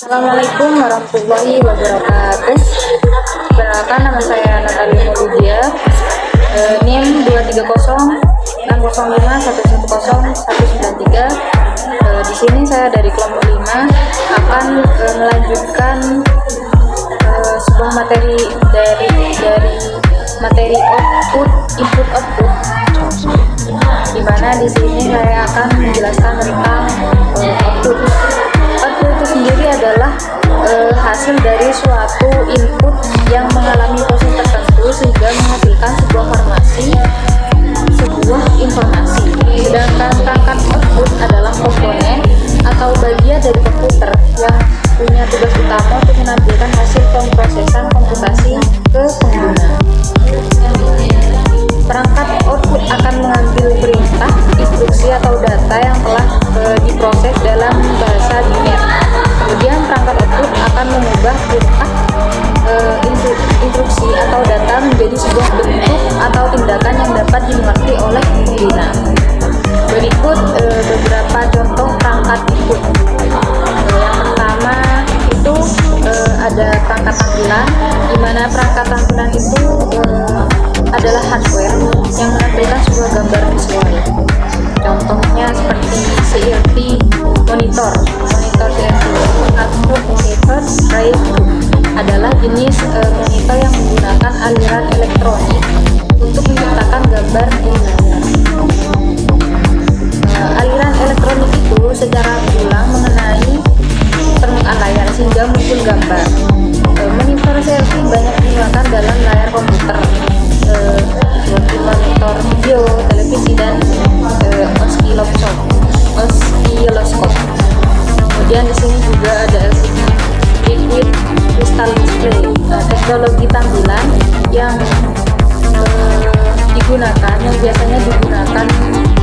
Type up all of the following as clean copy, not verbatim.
Assalamualaikum warahmatullahi wabarakatuh. Perkenalkan, nama saya Natalia Lydia, NIM 2306051110193. Di sini saya dari kelompok 5 akan melanjutkan sebuah materi dari materi input output, di mana di sini saya akan menjelaskan tentang output. Output itu sendiri adalah hasil dari suatu input yang mengalami proses tertentu sehingga menghasilkan sebuah informasi. Sedangkan perangkat output adalah komponen atau bagian dari komputer yang punya tugas utama untuk menampilkan hasil pemrosesan komputasi ke pengguna. Perangkat output akan mengambil perintah, instruksi atau data yang telah diproses dalam bahasa biner. Kemudian perangkat output akan mengubah perintah, instruksi atau data menjadi sebuah bentuk atau tindakan yang dapat dimengerti oleh pengguna. Berikut beberapa contoh perangkat input. Yang pertama itu ada perangkat tampilan, di mana perangkat tampilan itu adalah hardware yang menampilkan sebuah gambar visual. Contohnya seperti CRT monitor CRT. Output monitor adalah jenis monitor yang menggunakan aliran elektronik untuk menciptakan gambar di layar. Aliran elektronik itu secara berulang mengenai permukaan layar sehingga muncul gambar. Monitor CRT banyak digunakan dalam layar komputer, seperti monitor video, televisi, dan oscilloscope. Kemudian di sini juga ada LCD, liquid crystal display, teknologi tampilan yang biasanya digunakan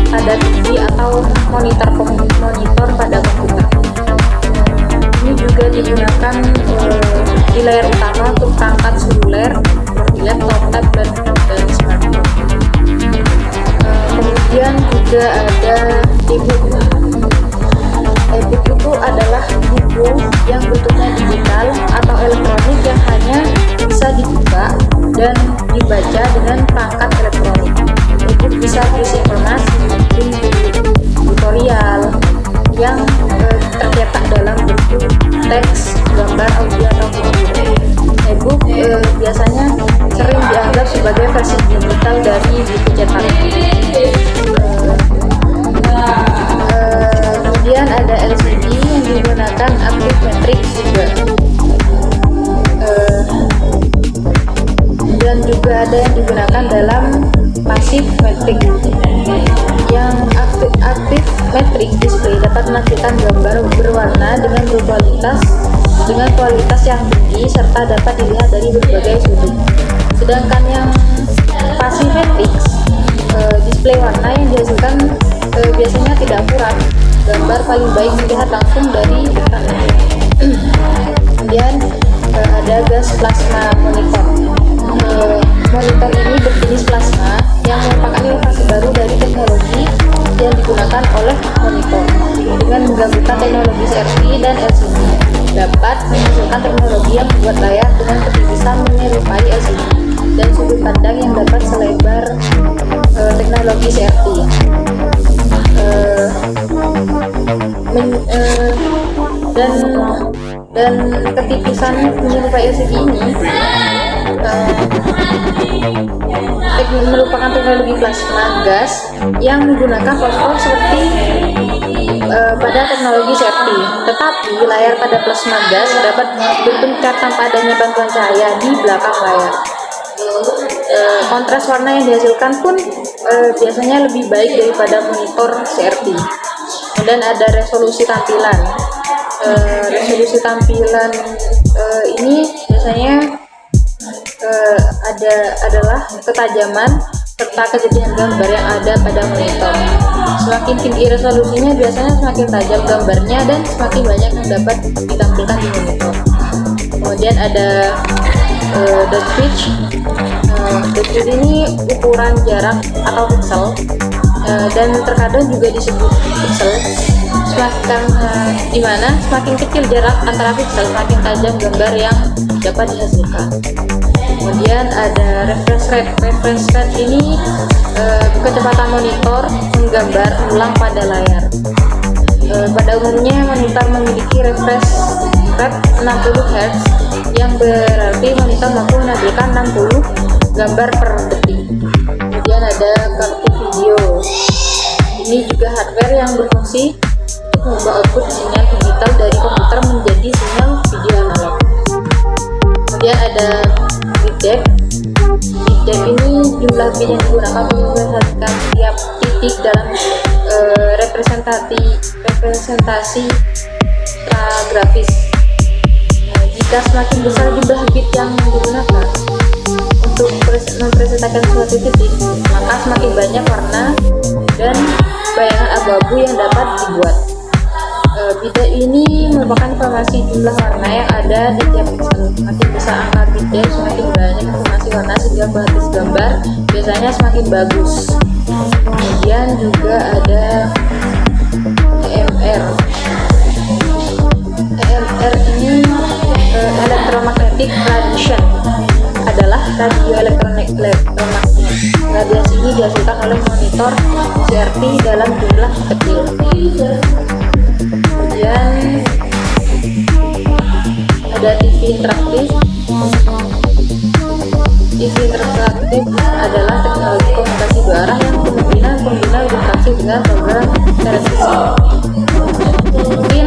pada TV atau monitor pada komputer. Ini juga digunakan di layar utama untuk perangkat seluler, laptop, tablet, dan smartphone. Kemudian juga ada e-book. E-book itu adalah buku yang bentuknya digital atau elektronik yang hanya bisa dibuka dan dibaca dengan perangkat elektronik. E-book bisa berisi informasi, tutorial yang tercetak dalam bentuk teks, gambar, audio, atau video. E-book biasanya sering dianggap sebagai versi digital dari buku cetak. Kemudian ada LCD yang digunakan active matrix juga. Dan juga ada yang digunakan dalam passive matrix. Yang active matrix display dapat menampilkan gambar berwarna dengan kualitas yang tinggi serta dapat dilihat dari berbagai sudut. Sedangkan yang passive matrix display warna yang dihasilkan biasanya tidak akurat. Gambar paling baik dilihat langsung dari dekat. Kemudian ada gas plasma monitor. Monitor ini berjenis plasma yang merupakan inovasi baru dari teknologi yang digunakan oleh monitor. Dengan menggabungkan teknologi CRT dan LCD, dapat menghasilkan teknologi yang membuat layar dengan ketipisan menyerupai LCD dan sudut pandang yang dapat selebar teknologi CRT. Dan ketipisan menyerupai LCD ini merupakan teknologi plasma gas yang menggunakan fosfor seperti pada teknologi CRT. Tetapi layar pada plasma gas dapat berpencar tanpa adanya bantuan cahaya di belakang layar. Kontras warna yang dihasilkan pun biasanya lebih baik daripada monitor CRT. Kemudian ada resolusi tampilan. Ini biasanya adalah ketajaman serta kejadian gambar yang ada pada monitor. Semakin tinggi resolusinya biasanya semakin tajam gambarnya dan semakin banyak yang dapat ditampilkan di monitor. Kemudian ada dot pitch. Dot pitch ini ukuran jarak atau pixel, dan terkadang juga disebut pixel. di mana semakin kecil jarak antara pixel, semakin tajam gambar yang dapat dihasilkan. Kemudian ada refresh rate. Refresh rate ini kecepatan monitor menggambar ulang pada layar. Pada umumnya monitor memiliki refresh rate 60 Hz, yang berarti monitor mampu menampilkan 60 gambar per detik. Kemudian ada kartu video. Ini juga hardware yang berfungsi untuk mengubah output sinyal digital dari komputer menjadi sinyal video analog. Kemudian ada bit depth. Bit depth ini jumlah bit yang digunakan untuk memperhatikan tiap titik dalam representasi grafis. Jika semakin besar jumlah bit yang digunakan untuk mempresentasikan suatu titik, maka semakin banyak warna dan bayangan abu-abu yang dapat dibuat. Bit depth ini merupakan informasi jumlah warna yang ada di tiap pixel. Semakin besar angka bit depth, semakin banyak informasi warna sehingga kualitas gambar biasanya semakin bagus. Kemudian juga ada EMR. EMR ini electromagnetic radiation, adalah radio elektronik. Radiasi ini dihasilkan oleh monitor CRT dalam jumlah kecil. Kemudian ada TV interaktif. TV interaktif adalah teknologi komunikasi dua arah yang kemungkinan pengguna berinteraksi dengan program televisi. Mungkin